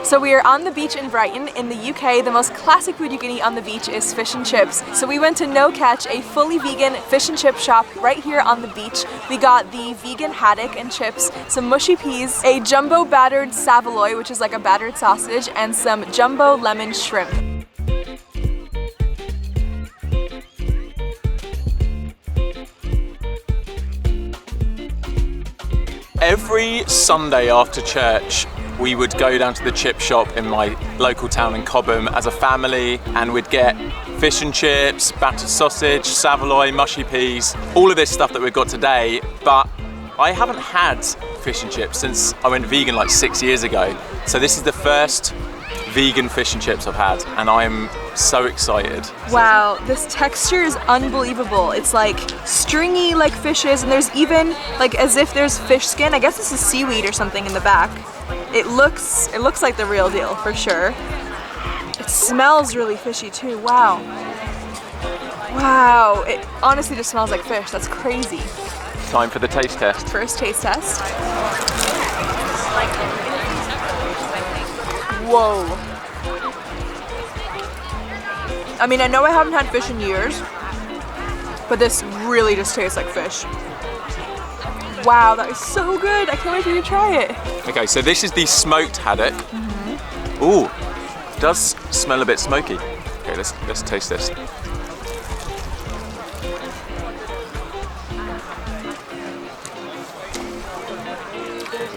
So we are on the beach in Brighton in the UK. The most classic food you can eat on the beach is fish and chips. So we went to No Catch, a fully vegan fish and chip shop right here on the beach. We got the vegan haddock and chips, some mushy peas, a jumbo battered saveloy, which is like a battered sausage, and some jumbo lemon shrimp. Every Sunday after church, we would go down to the chip shop in my local town in Cobham as a family, and we'd get fish and chips, battered sausage, saveloy, mushy peas, all of this stuff that we've got today. But I haven't had fish and chips since I went vegan like 6 years ago. So this is the first vegan fish and chips I've had, and I'm so excited. Wow, this texture is unbelievable. It's like stringy like fishes, and there's even like as if there's fish skin. I guess this is seaweed or something in the back. It looks like the real deal for sure. It smells really fishy too. Wow. Wow, it honestly just smells like fish. That's crazy. Time for the taste test. First taste test. Whoa. I mean, I know I haven't had fish in years, but this really just tastes like fish. Wow, that is so good. I can't wait for you to try it. Okay, so this is the smoked haddock. Ooh, it does smell a bit smoky. Okay, let's taste this.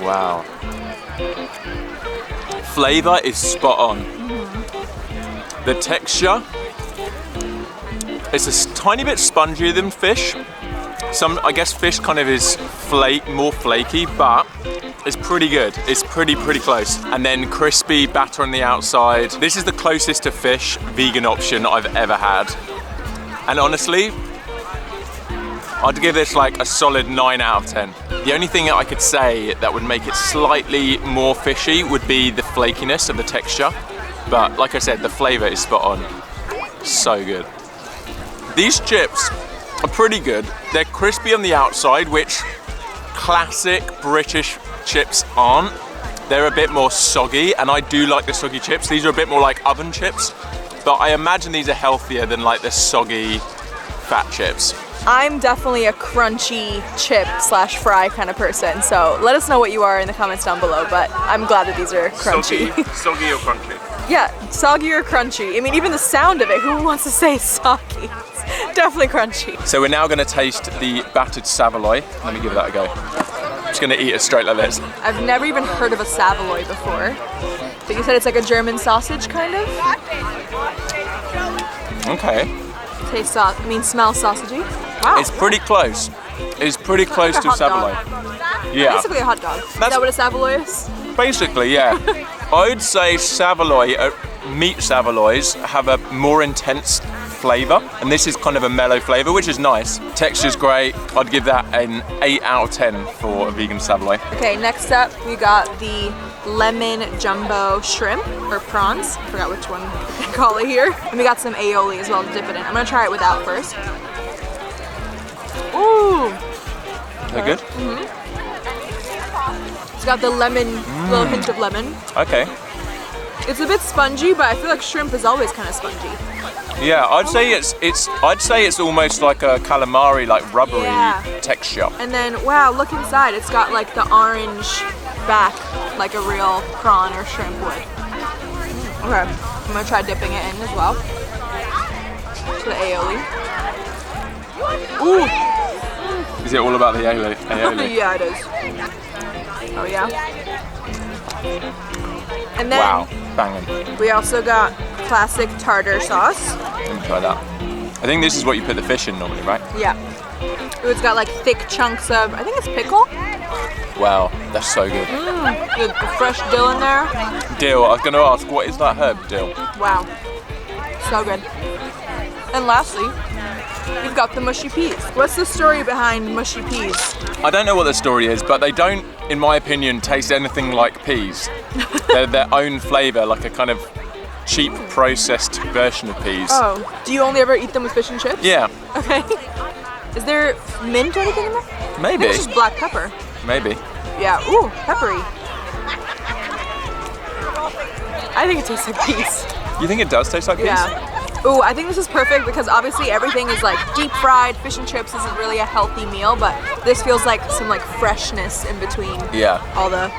Wow. Flavor is spot on. The texture, it's a tiny bit spongier than fish. I guess fish kind of is more flaky, but it's pretty good. It's pretty close. And then crispy batter on the outside. This is the closest to fish vegan option I've ever had. And honestly, I'd give this like a solid 9 out of 10. The only thing that I could say that would make it slightly more fishy would be the flakiness of the texture. But like I said, the flavor is spot on. So good. These chips are pretty good. They're crispy on the outside, which classic British chips aren't. They're a bit more soggy, and I do like the soggy chips. These are a bit more like oven chips, but I imagine these are healthier than like the soggy fat chips. I'm definitely a crunchy chip / fry kind of person, so let us know what you are in the comments down below, but I'm glad that these are crunchy. Soggy or crunchy? Yeah, soggy or crunchy. I mean, even the sound of it, who wants to say soggy? It's definitely crunchy. So we're now going to taste the battered saveloy. Let me give that a go. I'm just going to eat it straight like this. I've never even heard of a saveloy before, but you said it's like a German sausage kind of? Okay. Smell sausagey. Wow. It's pretty close. It's pretty close like to saveloy. Yeah. Basically a hot dog. Is that what a saveloy is? Basically, yeah. I'd say saveloy, meat saveloys have a more intense flavor, and this is kind of a mellow flavor, which is nice. Texture's great. I'd give that an 8 out of 10 for a vegan saveloy. Okay, next up we got the lemon jumbo shrimp, or prawns. I forgot which one they call it here. And we got some aioli as well to dip it in. I'm gonna try it without first. Ooh! Is that good? It's got the lemon, little hint of lemon. Okay. It's a bit spongy, but I feel like shrimp is always kind of spongy. Yeah, I'd say it's almost like a calamari, like rubbery texture. And then, wow, look inside. It's got like the orange back, like a real prawn or shrimp would. Okay, I'm gonna try dipping it in as well. To the aioli. Ooh! Is it all about the aioli? Yeah, it is. Oh yeah. And then wow, banging. We also got classic tartar sauce. Let me try that. I think this is what you put the fish in normally, right? Yeah. It's got like thick chunks of, I think it's pickle. Wow, that's so good. The fresh dill in there. Dill, I was going to ask, what is that herb, dill? Wow, so good. And lastly, you've got the mushy peas. What's the story behind mushy peas? I don't know what the story is, but they don't, in my opinion, taste anything like peas. They're their own flavor, like a kind of cheap processed version of peas. Oh, do you only ever eat them with fish and chips? Yeah. Okay. Is there mint or anything in there? Maybe. I think it's just black pepper. Maybe. Yeah, ooh, peppery. I think it tastes like peas. You think it does taste like peas? Yeah. Ooh, I think this is perfect because obviously everything is like deep fried. Fish and chips isn't really a healthy meal, but this feels like some like freshness in between all the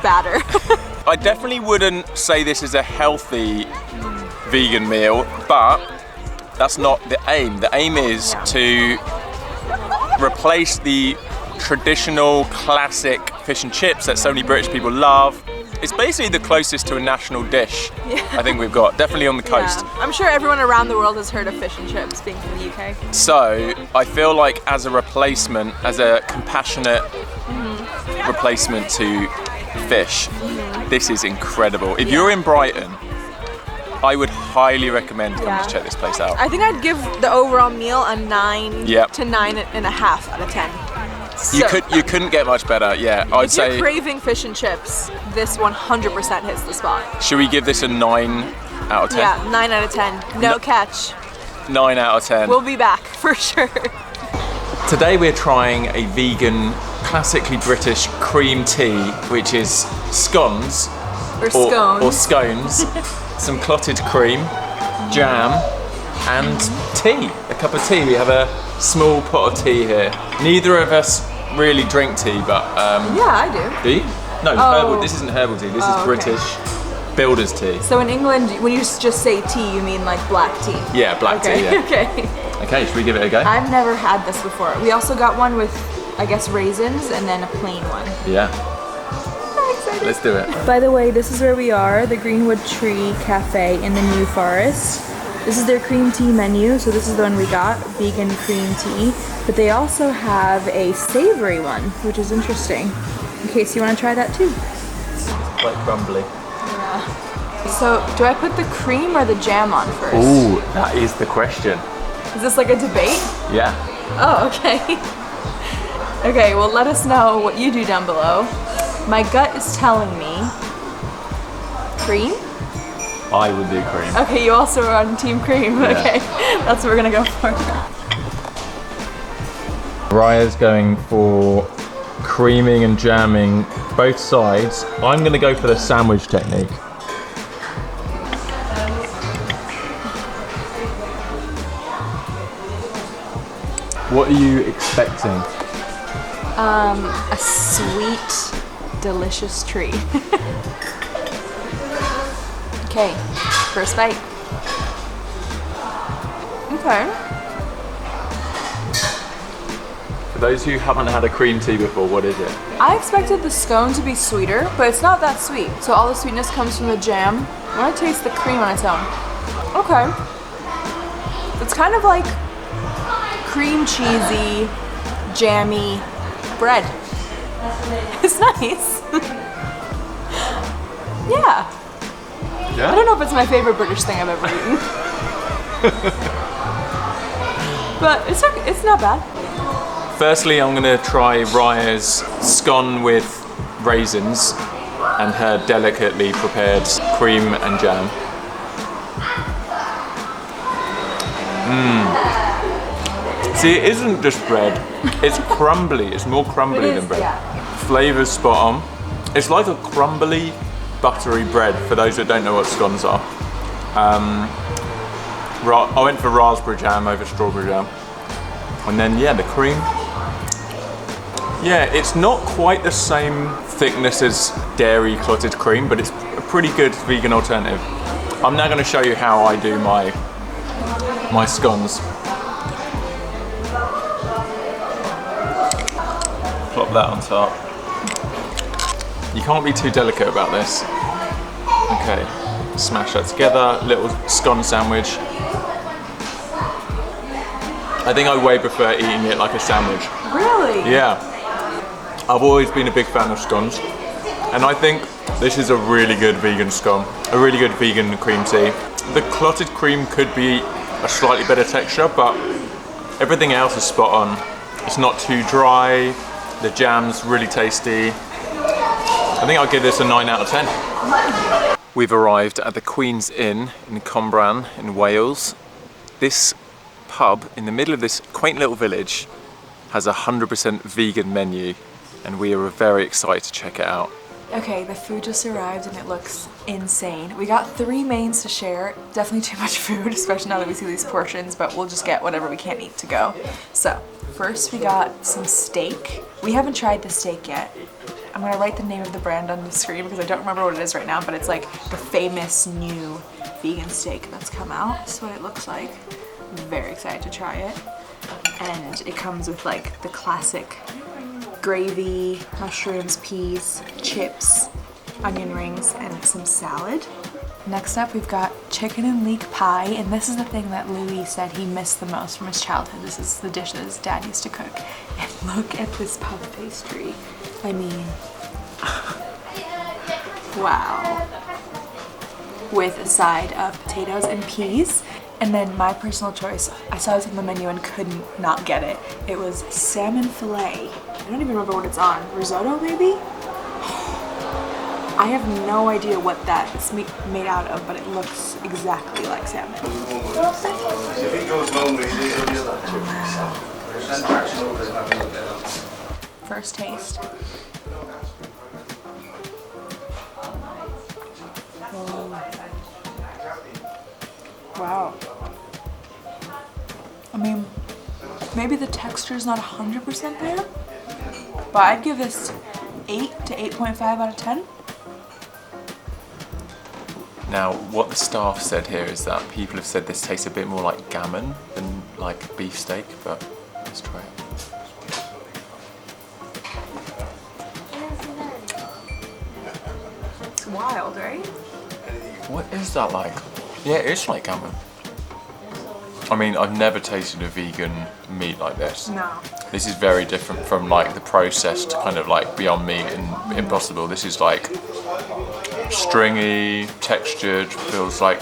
batter. I definitely wouldn't say this is a healthy vegan meal, but that's not the aim. The aim is to replace the traditional classic fish and chips that so many British people love. It's basically the closest to a national dish I think we've got, definitely on the coast. Yeah. I'm sure everyone around the world has heard of fish and chips being from the UK. So I feel like as a replacement, as a compassionate replacement to fish, this is incredible. If you're in Brighton, I would highly recommend coming to check this place out. I think I'd give the overall meal a 9 to 9.5 out of 10. So, you couldn't get much better, yeah. I'd say. If you're craving fish and chips, this 100% hits the spot. Should we give this a 9 out of 10? Yeah, 9 out of 10. No catch. 9 out of 10. We'll be back for sure. Today we're trying a vegan, classically British cream tea, which is scones or scones, some clotted cream, jam, and tea. A cup of tea. We have a small pot of tea here. Neither of us really drink tea, but yeah, I do. Do you? No, herbal. This isn't herbal tea. This is British builder's tea. So in England, when you just say tea, you mean like black tea? Yeah, black tea. Yeah. Okay, should we give it a go? I've never had this before. We also got one with, I guess, raisins and then a plain one. Yeah. Let's do it. By the way, this is where we are, the Greenwood Tree Cafe in the New Forest. This is their cream tea menu, so this is the one we got, vegan cream tea. But they also have a savory one, which is interesting, in case you want to try that too. It's quite crumbly. Yeah. So, do I put the cream or the jam on first? Ooh, that is the question. Is this like a debate? Yeah. Oh, okay. Okay, well let us know what you do down below. My gut is telling me cream? I would do cream. Okay, you also are on team cream. Yeah. Okay, that's what we're gonna go for. Raya's going for creaming and jamming both sides. I'm gonna go for the sandwich technique. What are you expecting? A sweet, delicious treat. Okay, first bite. Okay. For those who haven't had a cream tea before, what is it? I expected the scone to be sweeter, but it's not that sweet. So all the sweetness comes from the jam. I want to taste the cream on its own. Okay. It's kind of like cream cheesy, jammy bread. It's nice. Yeah. I don't know if it's my favorite British thing I've ever eaten. But it's not bad. Firstly, I'm gonna try Raya's scone with raisins and her delicately prepared cream and jam. See, it isn't just bread, it's crumbly. It's more crumbly than bread. Yeah. Flavor's spot on. It's like a crumbly, buttery bread, for those that don't know what scones are. I went for raspberry jam over strawberry jam. And then, yeah, the cream. Yeah, it's not quite the same thickness as dairy clotted cream, but it's a pretty good vegan alternative. I'm now gonna show you how I do my scones. Plop that on top. You can't be too delicate about this. Okay, smash that together, little scone sandwich. I think I way prefer eating it like a sandwich. Really? Yeah. I've always been a big fan of scones, and I think this is a really good vegan scone, a really good vegan cream tea. The clotted cream could be a slightly better texture, but everything else is spot on. It's not too dry, the jam's really tasty. I think I'll give this a 9 out of 10. We've arrived at the Queen's Inn in Combran in Wales. This pub in the middle of this quaint little village has a 100% vegan menu, and we are very excited to check it out. Okay, the food just arrived and it looks insane. We got 3 mains to share. Definitely too much food, especially now that we see these portions, but we'll just get whatever we can't eat to go. So, first we got some steak. We haven't tried the steak yet. I'm gonna write the name of the brand on the screen because I don't remember what it is right now, but it's like the famous new vegan steak that's come out. That's what it looks like. I'm very excited to try it. And it comes with like the classic gravy, mushrooms, peas, chips, onion rings, and some salad. Next up, we've got chicken and leek pie, and this is the thing that Louis said he missed the most from his childhood. This is the dish that his dad used to cook. And look at this puff pastry. I mean, wow. With a side of potatoes and peas. And then my personal choice, I saw this on the menu and couldn't not get it. It was salmon fillet. I don't even remember what it's on. Risotto, maybe? I have no idea what that's made out of, but it looks exactly like salmon. Wow. First taste. Wow. I mean, maybe the texture is not 100% there, but I'd give this 8 to 8.5 out of 10. Now, what the staff said here is that people have said this tastes a bit more like gammon than like beefsteak, but let's try it. It's wild, right? What is that like? Yeah, it's like gammon. I mean, I've never tasted a vegan meat like this. No. This is very different from like the processed kind of like Beyond Meat and Impossible. This is like stringy, textured, feels like,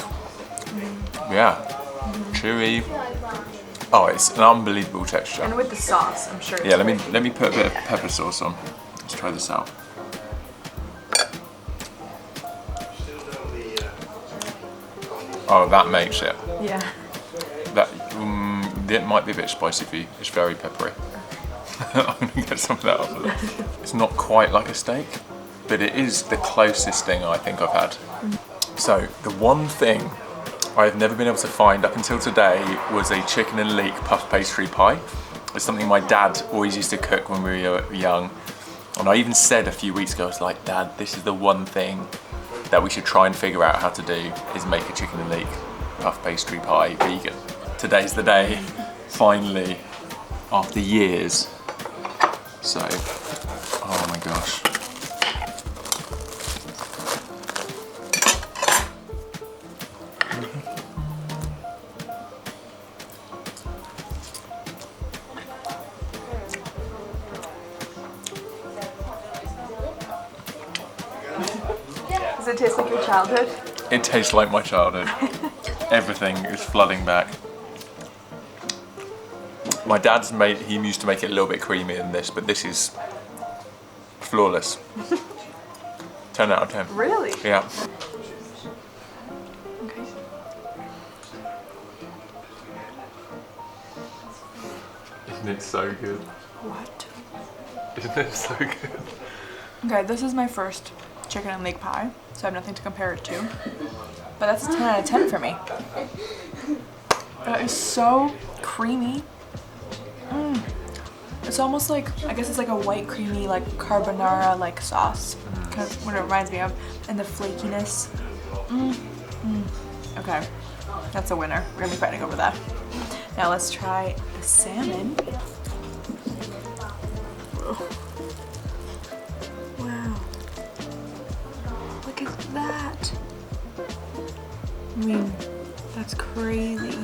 yeah, chewy. Oh, it's an unbelievable texture. And with the sauce, I'm sure it's Yeah, let me put a bit of pepper sauce on. Let's try this out. Oh, that makes it. Yeah. That it might be a bit spicy for you. It's very peppery. I'm gonna get some of that off of it. It's not quite like a steak, but it is the closest thing I think I've had. So the one thing I've never been able to find up until today was a chicken and leek puff pastry pie. It's something my dad always used to cook when we were young. And I even said a few weeks ago, I was like, Dad, this is the one thing that we should try and figure out how to do, is make a chicken and leek puff pastry pie vegan. Today's the day, finally, after years. So, oh my gosh. Does it taste like your childhood? It tastes like my childhood. Everything is flooding back. My dad's he used to make it a little bit creamier than this, but this is flawless. 10 out of 10. Really? Yeah. Okay. Isn't it so good? What? Isn't it so good? Okay, this is my first chicken and leek pie, so I have nothing to compare it to. But that's a 10 out of 10 for me. That is so creamy. It's almost like, I guess it's like a white creamy like carbonara like sauce. Kind of what it reminds me of. And the flakiness. Okay, that's a winner. We're gonna be fighting over that. Now let's try the salmon. Wow. Look at that. I mean, that's crazy.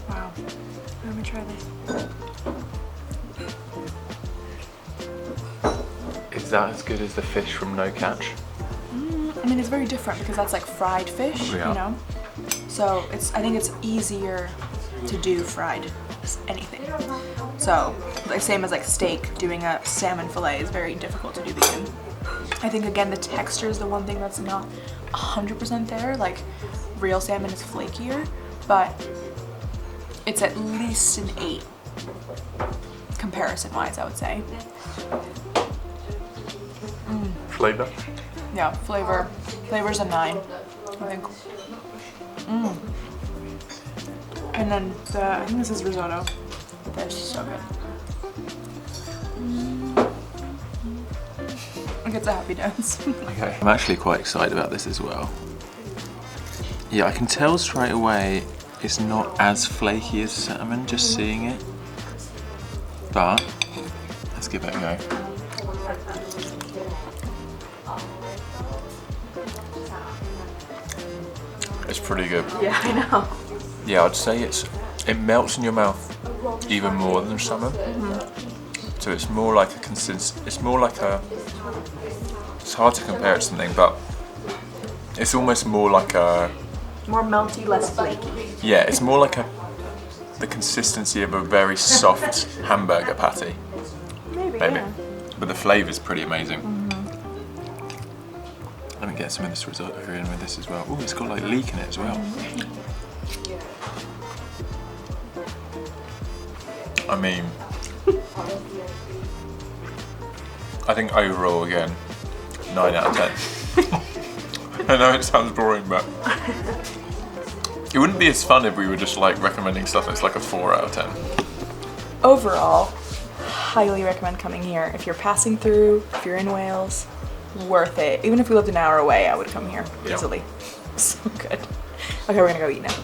Wow. Let me try this. Is that as good as the fish from No Catch? I mean, it's very different because that's like fried fish, Yeah. you know? So I think it's easier to do fried anything. So, like same as like steak, doing a salmon fillet is very difficult to do vegan. I think again, the texture is the one thing that's not 100% there. Like real salmon is flakier, but it's at least an 8 comparison-wise, I would say. Flavor? Yeah, flavor's a 9, I think. And then I think this is risotto. Fish, so good. It gets a happy dance. Okay, I'm actually quite excited about this as well. Yeah, I can tell straight away it's not as flaky as salmon, just seeing it. But let's give it a go. It's pretty good. Yeah, I know. Yeah, I'd say it melts in your mouth even more than salmon. So it's more like a it's hard to compare it to something, but it's almost more like a... More melty, less flaky. Yeah, it's more like the consistency of a very soft hamburger patty. Maybe. Yeah. But the flavour's pretty amazing. Let me get some of this risotto in with this as well. Oh, it's got like leek in it as well. I mean, I think overall, again, 9 out of 10. I know it sounds boring, but it wouldn't be as fun if we were just like recommending stuff that's like a 4 out of 10. Overall, highly recommend coming here. If you're passing through, if you're in Wales, worth it. Even if we lived an hour away, I would come here easily. So good. Okay, we're gonna go eat now.